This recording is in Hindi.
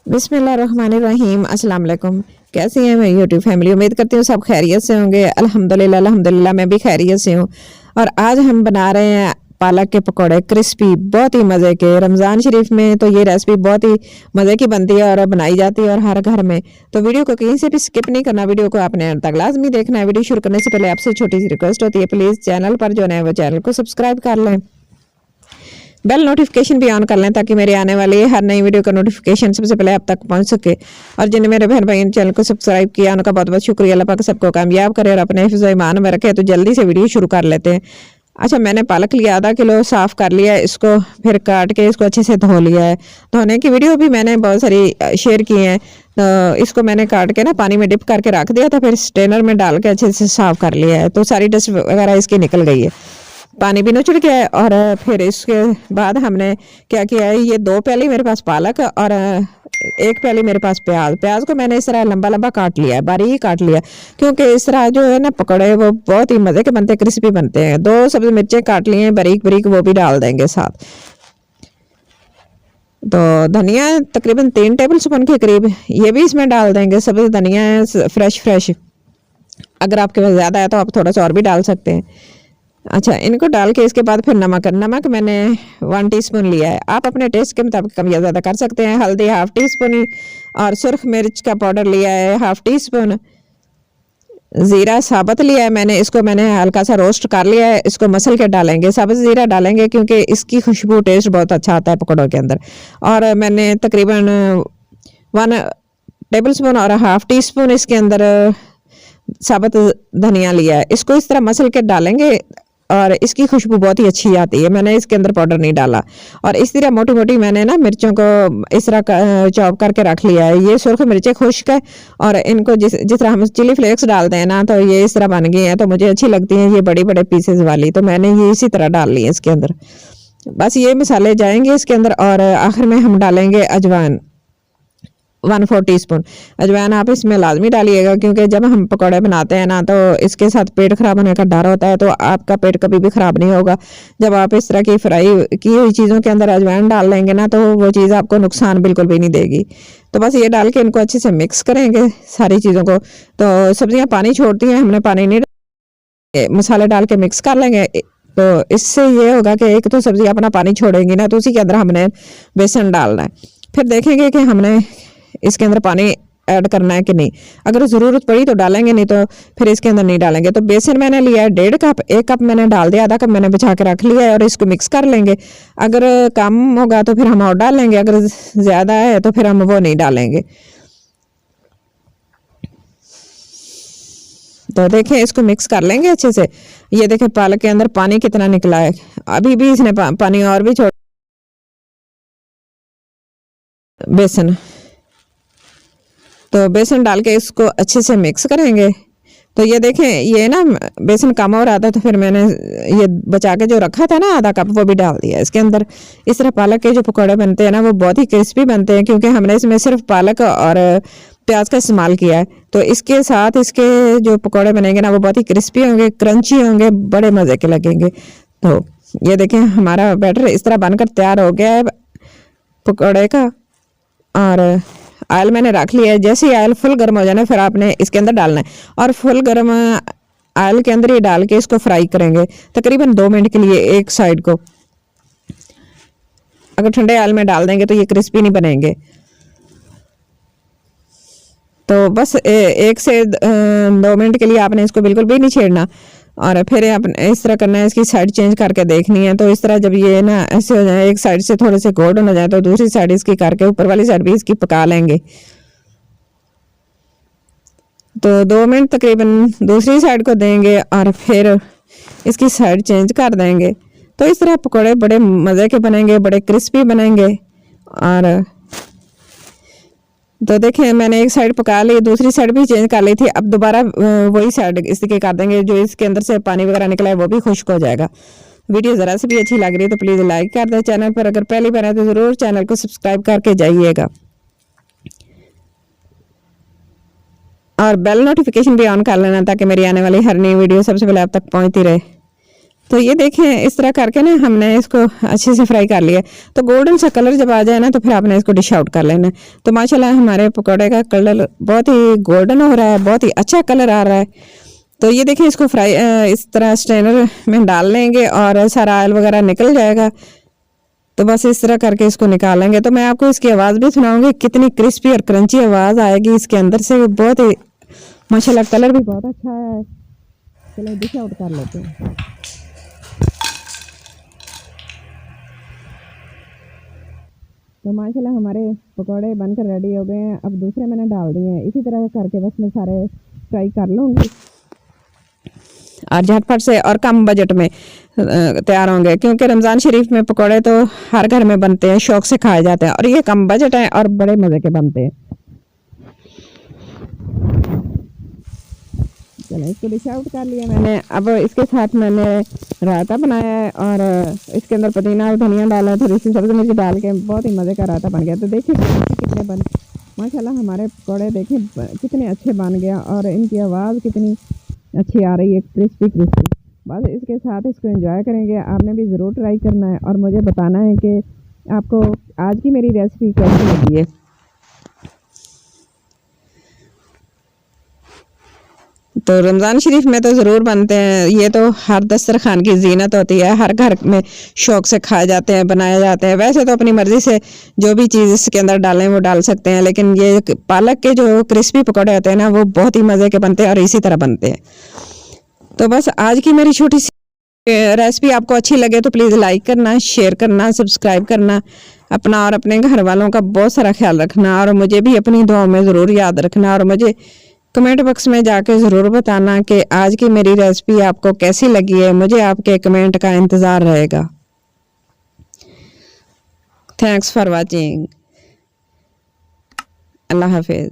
बिस्मिल्लाहिर्रहमानिर्रहीम। अस्सलाम वालेकुम। कैसी हैं मैं यूट्यूब फैमिली? उम्मीद करती हूँ सब खैरियत से होंगे। अल्हम्दुलिल्लाह अल्हम्दुलिल्लाह मैं भी खैरियत से हूँ। और आज हम बना रहे हैं पालक के पकौड़े क्रिस्पी, बहुत ही मज़े के। रमज़ान शरीफ में तो ये रेसिपी बहुत ही मज़े की बनती है और बनाई जाती है और हर घर में। तो वीडियो को कहीं से भी स्किप नहीं करना, वीडियो को आपने अंत तक लाजमी देखना है। वीडियो शुरू करने से पहले आपसे छोटी सी रिक्वेस्ट होती है, प्लीज़ चैनल पर जो है वो चैनल को सब्सक्राइब कर लें, बेल नोटिफिकेशन भी ऑन कर लें ताकि मेरे आने वाली हर नई वीडियो का नोटिफिकेशन सबसे पहले आप तक पहुंच सके। और जिन्हें मेरे बहन भाई चैनल को सब्सक्राइब किया उनका बहुत बहुत शुक्रिया। अल्लाह पाक सबको कामयाब करे और अपने हिफ्ज़ ईमान में रखे। तो जल्दी से वीडियो शुरू कर लेते हैं। अच्छा, मैंने पालक लिया आधा किलो, साफ़ कर लिया है इसको, फिर काट के इसको अच्छे से धो लिया है। धोने की वीडियो भी मैंने बहुत सारी शेयर की हैं। तो इसको मैंने काट के ना पानी में डिप करके रख दिया था, फिर स्ट्रेनर में डाल के अच्छे से साफ़ कर लिया है। तो सारी डस्ट वगैरह इसकी निकल गई है, पानी भी नुचड़ गया है। और फिर इसके बाद हमने क्या किया है, ये 2 प्याली मेरे पास पालक और 1 प्याली मेरे पास प्याज। प्याज को मैंने इस तरह लंबा लंबा काट लिया है, बारीक काट लिया, क्योंकि इस तरह जो है ना पकौड़े वो बहुत ही मज़े के बनते हैं, क्रिस्पी बनते हैं। 2 सब्ज़ी मिर्चें काट लिए हैं बारीक बारीक, वो भी डाल देंगे साथ। तो धनिया तकरीबन 3 टेबल स्पून के करीब ये भी इसमें डाल देंगे। सब्ज़ी धनिया है फ्रेश फ्रेश, अगर आपके पास ज़्यादा है तो आप थोड़ा सा और भी डाल सकते हैं। अच्छा, इनको डाल के इसके बाद फिर नमक मैंने 1 टीस्पून लिया है। आप अपने टेस्ट के मुताबिक कम या ज़्यादा कर सकते हैं। हल्दी 1/2 टीस्पून और सुर्ख मिर्च का पाउडर लिया है 1/2 टीस्पून। ज़ीरा साबुत लिया है मैंने, इसको मैंने हल्का सा रोस्ट कर लिया है। इसको मसल के डालेंगे, साबुत ज़ीरा डालेंगे क्योंकि इसकी खुशबू टेस्ट बहुत अच्छा आता है पकौड़ों के अंदर। और मैंने तकरीबन 1 टेबल स्पून और 1/2 टीस्पून इसके अंदर साबुत धनिया लिया है। इसको इस तरह मसल के डालेंगे और इसकी खुशबू बहुत ही अच्छी आती है। मैंने इसके अंदर पाउडर नहीं डाला। और इस तरह मोटी मोटी मैंने ना मिर्चों को इस तरह चॉप करके रख लिया है। ये सुर्ख मिर्चें खुश्क है और इनको जिस तरह हम चिली फ्लेक्स डालते हैं ना, तो ये इस तरह बन गई हैं। तो मुझे अच्छी लगती हैं ये बड़ी बड़े पीसेस वाली, तो मैंने ये इसी तरह डाल ली है इसके अंदर। बस ये मसाले जाएंगे इसके अंदर। और आखिर में हम डालेंगे अजवाइन 1/4 टीस्पून। अजवाइन आप इसमें लाजमी डालिएगा, क्योंकि जब हम पकौड़े बनाते हैं ना तो इसके साथ पेट खराब होने का डर होता है। तो आपका पेट कभी भी खराब नहीं होगा। जब आप इस तरह की फ्राई की हुई चीज़ों के अंदर अजवाइन डाल लेंगे ना, तो वो चीज़ आपको नुकसान बिल्कुल भी नहीं देगी। तो बस ये डाल के इनको अच्छे से मिक्स करेंगे सारी चीज़ों को। तो सब्जियाँ पानी छोड़ती हैं, हमने पानी नहीं, मसाले डाल के मिक्स कर लेंगे। तो इससे ये होगा कि एक तो सब्जी अपना पानी छोड़ेंगी ना, तो उसी के अंदर हमने बेसन डालना है। फिर देखेंगे कि हमने इसके अंदर पानी ऐड करना है कि नहीं। अगर ज़रूरत पड़ी तो डालेंगे, नहीं तो फिर इसके अंदर नहीं डालेंगे। तो बेसन मैंने लिया है 1.5 कप, 1 कप मैंने डाल दिया, आधा कप मैंने बचा के रख लिया है। और इसको मिक्स कर लेंगे। अगर कम होगा तो फिर हम और डाल लेंगे, अगर ज़्यादा है तो फिर हम वो नहीं डालेंगे। तो देखें, इसको मिक्स कर लेंगे अच्छे से। ये देखें पालक के अंदर पानी कितना निकला है, अभी भी इसने पानी और भी छोड़। बेसन, तो बेसन डाल के इसको अच्छे से मिक्स करेंगे। तो ये देखें, ये ना बेसन कम हो रहा था, तो फिर मैंने ये बचा के जो रखा था ना आधा कप, वो भी डाल दिया इसके अंदर। इस तरह पालक के जो पकौड़े बनते हैं ना, वो बहुत ही क्रिस्पी बनते हैं, क्योंकि हमने इसमें सिर्फ पालक और प्याज का इस्तेमाल किया है। तो इसके साथ इसके जो पकौड़े बनेंगे ना, वो बहुत ही क्रिस्पी होंगे, क्रंची होंगे, बड़े मज़े के लगेंगे। तो ये देखें, हमारा बैटर इस तरह बनकर तैयार हो गया है पकौड़े का। और ऑयल मैंने रख लिया है। जैसे ही ऑयल फुल गर्म हो जाए ना, फिर आपने इसके अंदर डालना है। और फुल गर्म ऑयल के अंदर ही डाल के इसको फ्राई करेंगे तकरीबन 2 मिनट के लिए एक साइड को। अगर ठंडे ऑयल में डाल देंगे तो ये क्रिस्पी नहीं बनेंगे। तो बस 1 से 2 मिनट के लिए आपने इसको बिल्कुल भी नहीं छेड़ना। और फिर आपने इस तरह करना है, इसकी साइड चेंज करके देखनी है। तो इस तरह जब ये ना ऐसे हो जाए, एक साइड से थोड़े से गोल्डन हो जाए, तो दूसरी साइड इसकी करके ऊपर वाली साइड भी इसकी पका लेंगे। तो 2 मिनट तकरीबन दूसरी साइड को देंगे और फिर इसकी साइड चेंज कर देंगे। तो इस तरह पकौड़े बड़े मज़े के बनेंगे, बड़े क्रिस्पी बनेंगे। और तो देखिए, मैंने एक साइड पका ली, दूसरी साइड भी चेंज कर ली थी। अब दोबारा वही साइड इसके कर देंगे। जो इसके अंदर से पानी वगैरह निकला है वो भी खुश्क हो जाएगा। वीडियो ज़रा से भी अच्छी लग रही है तो प्लीज़ लाइक कर दें। चैनल पर अगर पहली बार है तो ज़रूर चैनल को सब्सक्राइब करके जाइएगा और बेल नोटिफिकेशन भी ऑन कर लेना, ताकि मेरी आने वाली हर नई वीडियो सबसे पहले आप तक पहुँचती रहे। तो ये देखें इस तरह करके ना हमने इसको अच्छे से फ्राई कर लिया। तो गोल्डन सा कलर जब आ जाए ना तो फिर आपने इसको डिश आउट कर लेना। तो माशाल्लाह हमारे पकौड़े का कलर बहुत ही गोल्डन हो रहा है, बहुत ही अच्छा कलर आ रहा है। तो ये देखें इसको फ्राई इस तरह स्ट्रेनर में डाल लेंगे और सारा ऑयल वगैरह निकल जाएगा। तो बस इस तरह करके इसको निकालेंगे। तो मैं आपको इसकी आवाज़ भी सुनाऊंगी, कितनी क्रिस्पी और क्रंची आवाज़ आएगी इसके अंदर से। बहुत ही माशाल्लाह कलर भी बहुत अच्छा है। चलो डिश आउट कर लेते हैं। तो माशाल्लाह हमारे पकौड़े बनकर रेडी हो गए हैं। अब दूसरे मैंने डाल दिए हैं। इसी तरह करके बस मैं सारे फ्राई कर लूँगी और झटपट से और कम बजट में तैयार होंगे, क्योंकि रमज़ान शरीफ में पकौड़े तो हर घर में बनते हैं, शौक से खाए जाते हैं और ये कम बजट है और बड़े मज़े के बनते हैं। चलो इसको डिश आउट कर लिया मैंने। अब इसके साथ मैंने रायता बनाया है और इसके अंदर पुदीना और धनिया डाला है, थोड़ी सी सब्ज़ी मिर्च डाल के बहुत ही मज़े का रायता बन गया। तो देखिए कितने बन माशाल्लाह हमारे पकौड़े देखिए कितने अच्छे बन गया और इनकी आवाज़ कितनी अच्छी आ रही है, क्रिस्पी क्रिस्पी। बस इसके साथ इसको एंजॉय करेंगे। आपने भी ज़रूर ट्राई करना है और मुझे बताना है कि आपको आज की मेरी रेसिपी कैसी लगी है। तो रमज़ान शरीफ में तो ज़रूर बनते हैं। ये तो हर दस्तरखान की जीनत होती है, हर घर में शौक से खाए जाते हैं, बनाए जाते हैं। वैसे तो अपनी मर्ज़ी से जो भी चीज़ इसके अंदर डालें वो डाल सकते हैं, लेकिन ये पालक के जो क्रिस्पी पकौड़े होते हैं ना वो बहुत ही मज़े के बनते हैं और इसी तरह बनते हैं। तो बस आज की मेरी छोटी सी रेसिपी आपको अच्छी लगे तो प्लीज़ लाइक करना, शेयर करना, सब्सक्राइब करना। अपना और अपने घर वालों का बहुत सारा ख्याल रखना और मुझे भी अपनी दुआओं में ज़रूर याद रखना और मुझे कमेंट बॉक्स में जाके ज़रूर बताना कि आज की मेरी रेसिपी आपको कैसी लगी है। मुझे आपके कमेंट का इंतज़ार रहेगा। Thanks for watching. अल्लाह हाफिज़।